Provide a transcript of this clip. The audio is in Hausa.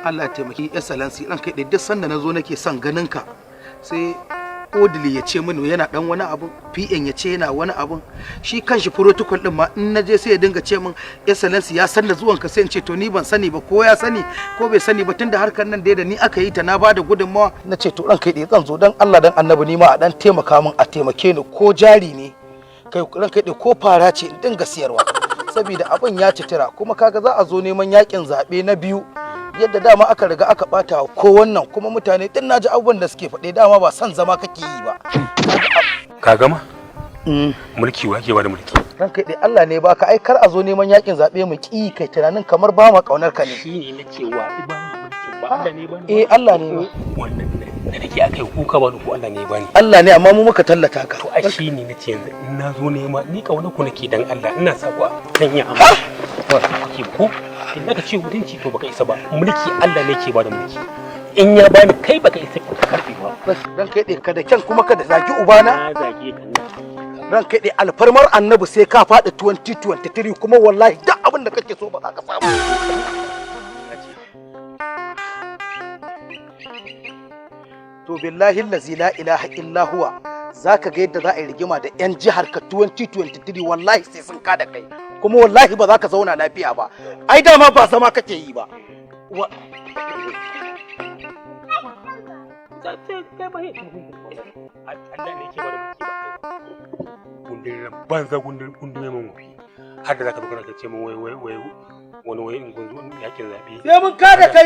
Allah taimaki excellency dan kai duk sanda nazo nake son ganin ka sai odili ya ce mini yana dan wani abun PN ya ce yana wani abun shi kanshi protocol din ma in naje sai ya dinga ce min excellency ya san da zuwan ka sai in ce to ni ban sani ba ko ya sani ko bai sani ba tunda harkar nan da ni aka yi ta na bada gudunmawa na ce to dan kai dai zan zo dan Allah dan annabi ni ma a dan taimaka min a taimake ni ko jari ne kai ran kai dai ko fara ce in dinga siyarwa saboda abin ya citira kuma kaga za a zo neman yakin zabe na biyu yadda dama aka riga aka bata ko wannan kuma mutane din naji abubuwan da suke faɗe dama ba san zama kake yi ba ka gama mulki wa ke ba da mulki ranka dai Allah ne baka ai kar a zo neman yakin zabe mu ki kai tunanin kamar ba mu kaunar ka ne shine nake wa ba mulki ba Allah ne ba Allah ne wannan da nake akai kuka ba ko Allah ne ba ni Allah ne amma mu muka tallata ka to ai shine nace yanzu in na zo nema ni kaunar ku nake dan Allah ina sako kan yi amma ba kake ko in ka ce mutunci to baka isa ba mulki Allah ne ke bada mulki in ya bani kai baka isa ka karbe ba dan kai dai kada kyan kuma kada zagi ubana na zage ka ran kai dai alfarmar annabi sai ka fadi 2023 kuma wallahi duk abin da kake so ba za ka samu to billahi allazi la ilaha illa huwa zaka ga yadda za a yi rigima da yan jihar ka 2023 wallahi sai sun kada kai kuma wallahi ba za ka zauna lafiya ba ai dama ba zama kake yi ba banza gundume mun wufi har da zaka zo kana ce mun wai wani in gunzu yakin zabe sai mun kada kai